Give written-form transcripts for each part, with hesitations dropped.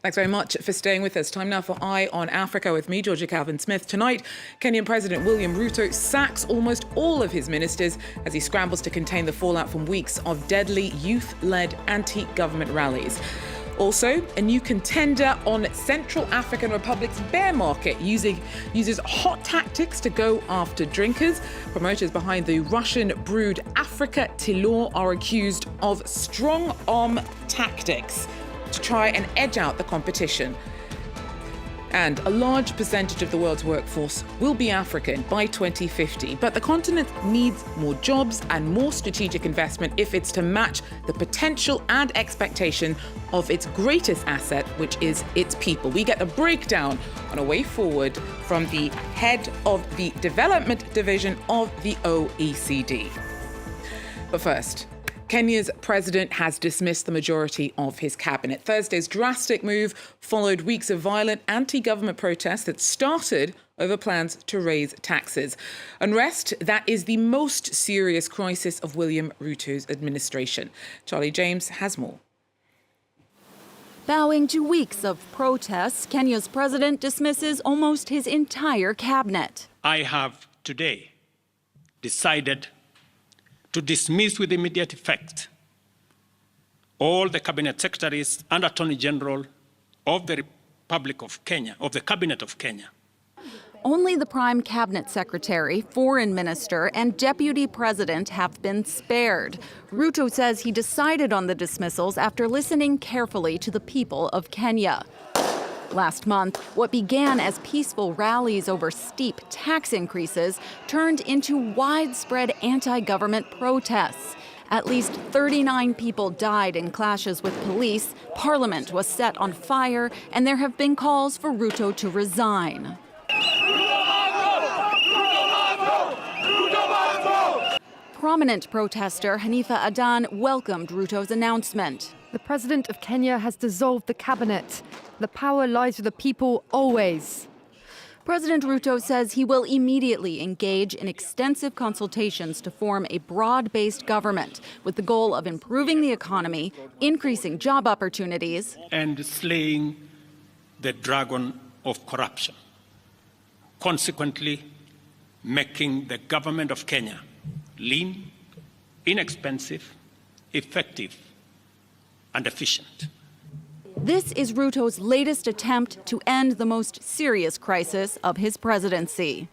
Thanks very much for staying with us. Time now for Eye on Africa with me, Georgia Calvin-Smith. Tonight, Kenyan President William Ruto sacks almost all of his ministers as he scrambles to contain the fallout from weeks of deadly youth-led anti-government rallies. Also, a new contender on Central African Republic's bear market uses hot tactics to go after drinkers. Promoters behind the Russian-brewed Africa Tilor are accused of strong-arm tactics to try and edge out the competition. And a large percentage of the world's workforce will be African by 2050. But the continent needs more jobs and more strategic investment if it's to match the potential and expectation of its greatest asset, which is its people. We get a breakdown on a way forward from the head of the development division of the OECD. But first, Kenya's president has dismissed the majority of his cabinet. Thursday's drastic move followed weeks of violent anti-government protests that started over plans to raise taxes. Unrest that is the most serious crisis of William Ruto's administration. Charlie James has more. Bowing to weeks of protests, Kenya's president dismisses almost his entire cabinet. I have today decided to dismiss with immediate effect all the cabinet secretaries and attorney general of the Republic of Kenya, of the Cabinet of Kenya. Only the prime cabinet secretary, foreign minister, and deputy president have been spared. Ruto says he decided on the dismissals after listening carefully to the people of Kenya. Last month, what began as peaceful rallies over steep tax increases turned into widespread anti-government protests. At least 39 people died in clashes with police, Parliament was set on fire, and there have been calls for Ruto to resign. Prominent protester Hanifa Adan welcomed Ruto's announcement. The president of Kenya has dissolved the cabinet. The power lies with the people always. President Ruto says he will immediately engage in extensive consultations to form a broad-based government with the goal of improving the economy, increasing job opportunities, and slaying the dragon of corruption. Consequently, making the government of Kenya lean, inexpensive, effective, and efficient. This is Ruto's latest attempt to end the most serious crisis of his presidency.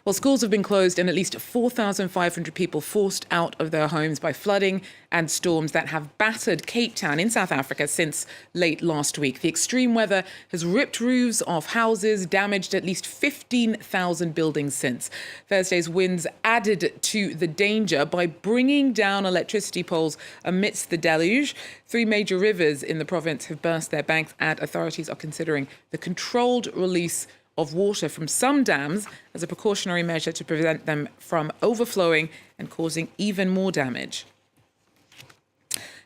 Well, schools have been closed and at least 4,500 people forced out of their homes by flooding and storms that have battered Cape Town in South Africa since late last week. The extreme weather has ripped roofs off houses, damaged at least 15,000 buildings since. Thursday's winds added to the danger by bringing down electricity poles amidst the deluge. 3 major rivers in the province have burst their banks, and authorities are considering the controlled release of water from some dams as a precautionary measure to prevent them from overflowing and causing even more damage.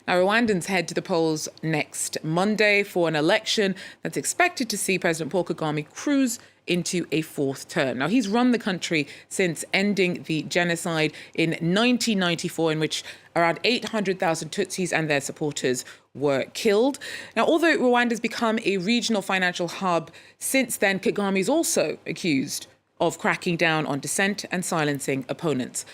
Now, Rwandans head to the polls next Monday for an election that's expected to see President Paul Kagame cruise into a 4th term. Now, he's run the country since ending the genocide in 1994, in which around 800,000 Tutsis and their supporters were killed. Now, although Rwanda's become a regional financial hub since then, Kagame is also accused of cracking down on dissent and silencing opponents.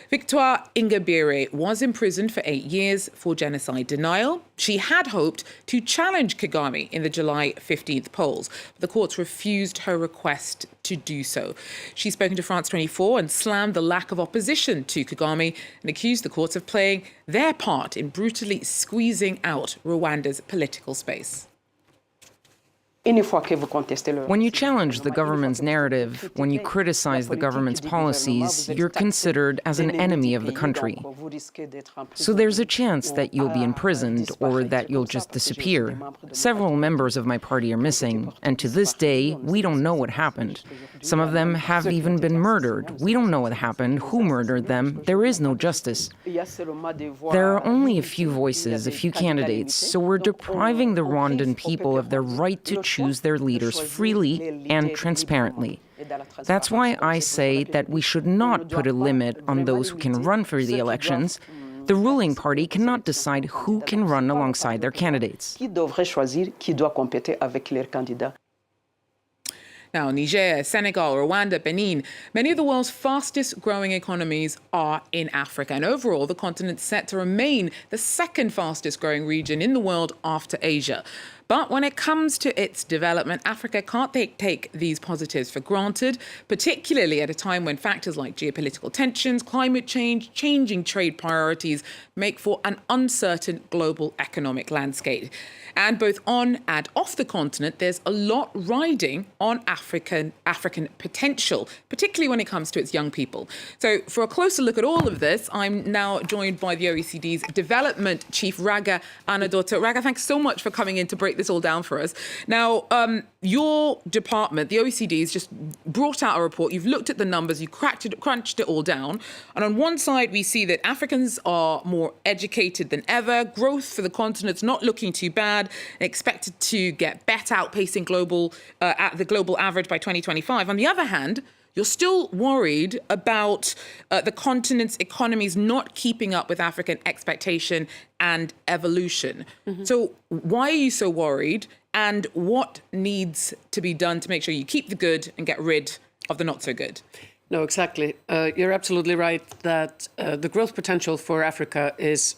Victoire Ingabire was imprisoned for 8 years for genocide denial. She had hoped to challenge Kagame in the July 15th polls, but the courts refused her request to do so. She's spoken to France 24 and slammed the lack of opposition to Kagame and accused the courts of playing their part in brutally squeezing out Rwanda's political space. When you challenge the government's narrative, when you criticize the government's policies, you're considered as an enemy of the country. So there's a chance that you'll be imprisoned or that you'll just disappear. Several members of my party are missing, and to this day, we don't know what happened. Some of them have even been murdered. We don't know what happened, who murdered them. There is no justice. There are only a few voices, a few candidates, so we're depriving the Rwandan people of their right to choose their leaders freely and transparently. That's why I say that we should not put a limit on those who can run for the elections. The ruling party cannot decide who can run alongside their candidates. Qui devrait choisir qui doit compéter avec leurs candidats. Now, Niger, Senegal, Rwanda, Benin, many of the world's fastest growing economies are in Africa. And overall, the continent's set to remain the second fastest growing region in the world after Asia. But when it comes to its development, Africa can't take these positives for granted, particularly at a time when factors like geopolitical tensions, climate change, changing trade priorities make for an uncertain global economic landscape. And both on and off the continent, there's a lot riding on African potential, particularly when it comes to its young people. So for a closer look at all of this, I'm now joined by the OECD's Development Chief, Ragnheiour Arnadottir. Raga, thanks so much for coming in to break this all down for us. Now, your department, the OECD, has just brought out a report. You've looked at the numbers, you crunched it all down. And on one side, we see that Africans are more educated than ever. Growth for the continent's not looking too bad, expected to get better, outpacing at the global average by 2025. On the other hand, you're still worried about the continent's economies not keeping up with African expectation and evolution. Mm-hmm. So why are you so worried? And what needs to be done to make sure you keep the good and get rid of the not so good? No, exactly. You're absolutely right that the growth potential for Africa is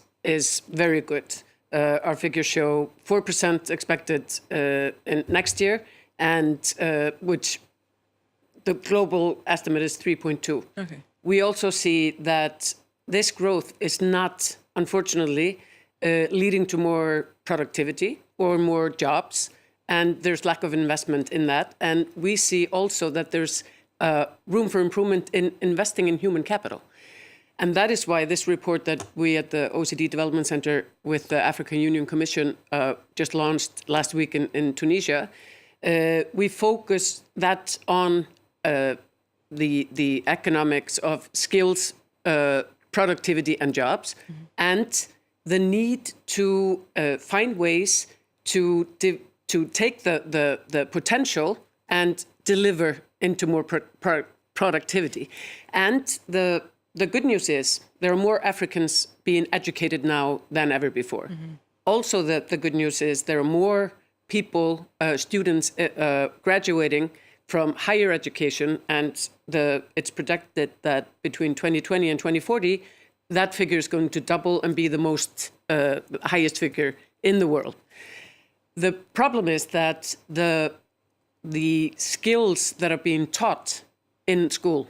very good. Our figures show 4% expected in next year, and which the global estimate is 3.2. Okay. We also see that this growth is not, unfortunately, leading to more productivity or more jobs, and there's lack of investment in that. And we see also that there's room for improvement in investing in human capital. And that is why this report that we at the OECD Development Centre with the African Union Commission just launched last week in Tunisia, we focus that on the economics of skills, productivity and jobs, mm-hmm. and the need to find ways to take the potential and deliver into more productivity. And the good news is there are more Africans being educated now than ever before. Mm-hmm. Also, the good news is there are more people, students graduating from higher education, and it's projected that between 2020 and 2040, that figure is going to double and be the most highest figure in the world. The problem is that the skills that are being taught in school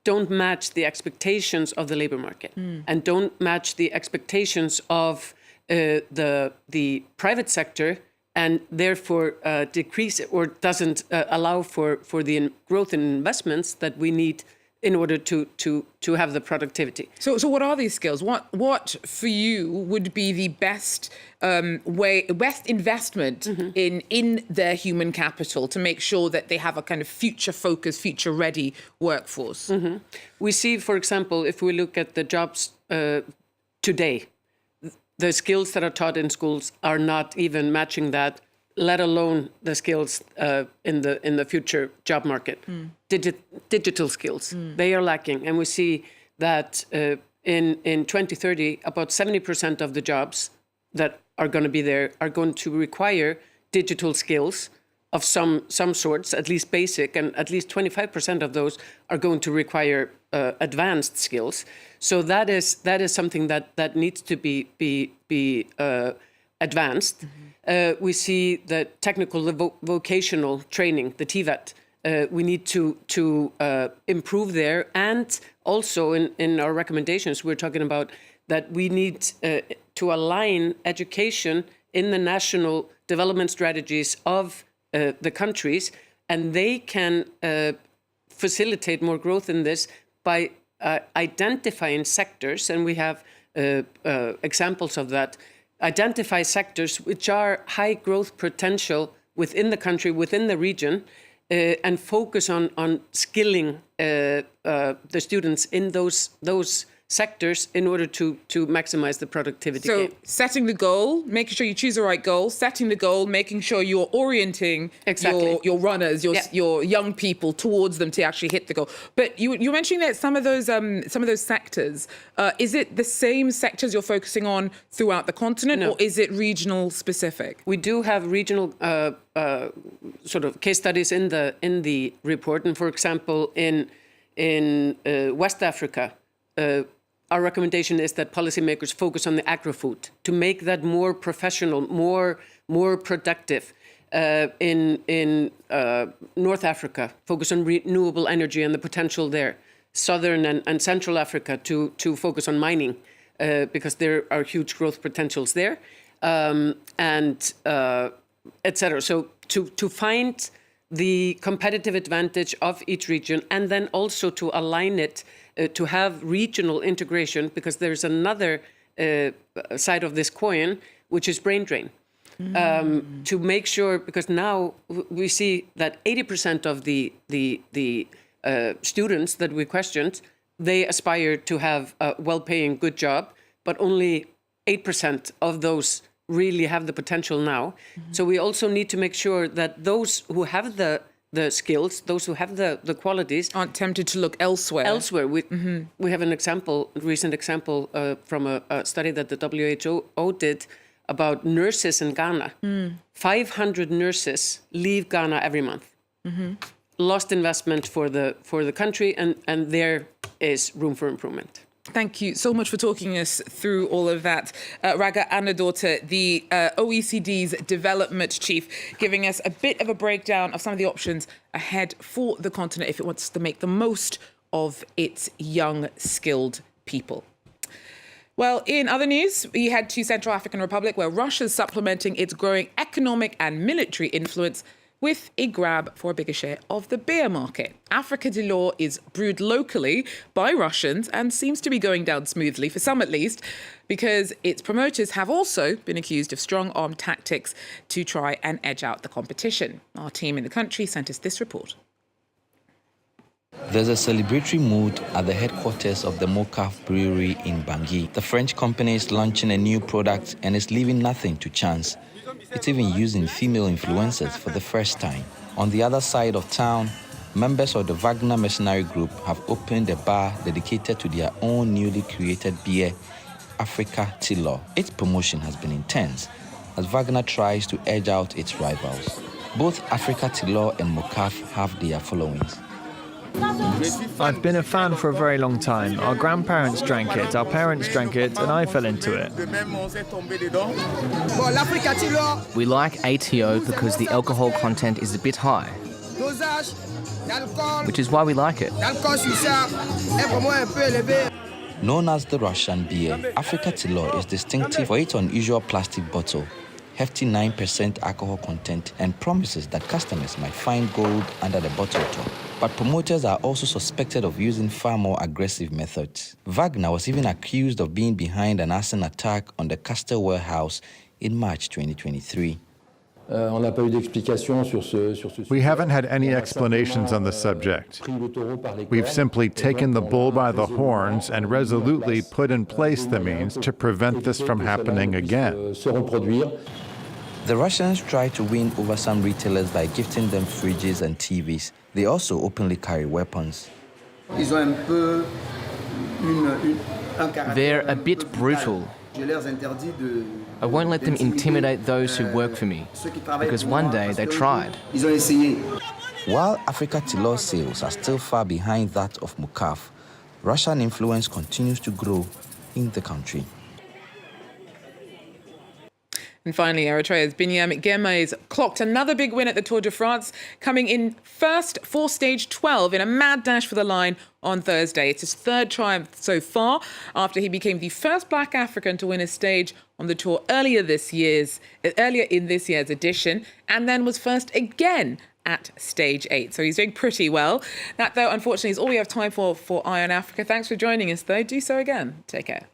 don't match the expectations of the labor market and don't match the expectations of the private sector, and therefore decrease or doesn't allow for the growth in investments that we need in order to have the productivity. So what are these skills? What for you would be the best best investment mm-hmm. in their human capital to make sure that they have a kind of future-focused, future-ready workforce? Mm-hmm. We see, for example, if we look at the jobs today, the skills that are taught in schools are not even matching that, let alone the skills in the future job market. Digital skills, they are lacking. And we see that in 2030, about 70% of the jobs that are going to be there are going to require digital skills of some sorts, at least basic, and at least 25% of those are going to require advanced skills. So that is something that needs to be advanced. Mm-hmm. We see the technical vocational training, the TVET. We need to improve there, and also in our recommendations, we're talking about that we need to align education in the national development strategies of the countries, and they can facilitate more growth in this by identifying sectors, and we have examples of that. Identify sectors which are high growth potential within the country, within the region, and focus on skilling the students in those sectors in order to maximize the productivity So gain. setting the goal, making sure you choose the right goal, setting the goal, making sure you're orienting your runners, your young people towards them to actually hit the goal. But you're mentioning that some of those sectors, is it the same sectors you're focusing on throughout the continent, or is it regional specific? We do have regional sort of case studies in the report, and for example, in West Africa. Our recommendation is that policymakers focus on the agri-food to make that more professional, more productive. In North Africa, focus on renewable energy and the potential there. Southern and Central Africa to focus on mining because there are huge growth potentials there, and etc. So to find the competitive advantage of each region and then also to align it to have regional integration, because there's another side of this coin, which is brain drain. To make sure, because now we see that 80% of the students that we questioned, they aspire to have a well-paying, good job, but only 8% of those really have the potential now. So we also need to make sure that those who have the skills, those who have the qualities, aren't tempted to look elsewhere. We have a recent example from a study that the WHO did about nurses in Ghana. 500 nurses leave Ghana every month. Lost investment for the country, and there is room for improvement. Thank you so much for talking us through all of that. Ragnheiour Elin, the OECD's development chief, giving us a bit of a breakdown of some of the options ahead for the continent if it wants to make the most of its young, skilled people. Well, in other news, we head to Central African Republic, where Russia's supplementing its growing economic and military influence with a grab for a bigger share of the beer market. Africa de l'Or is brewed locally by Russians and seems to be going down smoothly, for some at least, because its promoters have also been accused of strong-arm tactics to try and edge out the competition. Our team in the country sent us this report. There's a celebratory mood at the headquarters of the Mocaf brewery in Bangui. The French company is launching a new product and is leaving nothing to chance. It's even using female influencers for the first time. On the other side of town, members of the Wagner mercenary group have opened a bar dedicated to their own newly created beer, Africa de l'Or. Its promotion has been intense as Wagner tries to edge out its rivals. Both Africa de l'Or and Mocaf have their followings. I've been a fan for a very long time. Our grandparents drank it, our parents drank it, and I fell into it. We like ATO because the alcohol content is a bit high, which is why we like it. Known as the Russian beer, Africa de l'Or is distinctive for its unusual plastic bottle, hefty 9% alcohol content, and promises that customers might find gold under the bottle top. But promoters are also suspected of using far more aggressive methods. Wagner was even accused of being behind an arson attack on the Castor warehouse in March 2023. We haven't had any explanations on the subject. We've simply taken the bull by the horns and resolutely put in place the means to prevent this from happening again. The Russians try to win over some retailers by gifting them fridges and TVs. They also openly carry weapons. They're a bit brutal. I won't let them intimidate those who work for me, because one day they tried. While Africa de l'Or sales are still far behind that of Mocaf, Russian influence continues to grow in the country. And finally, Eritrea's Binyam Girmay's clocked another big win at the Tour de France, coming in first for stage 12 in a mad dash for the line on Thursday. It's his third triumph so far after he became the first black African to win a stage on the Tour earlier in this year's edition, and then was first again at stage 8. So he's doing pretty well. That, though, unfortunately, is all we have time for Eye on Africa. Thanks for joining us, though. Do so again. Take care.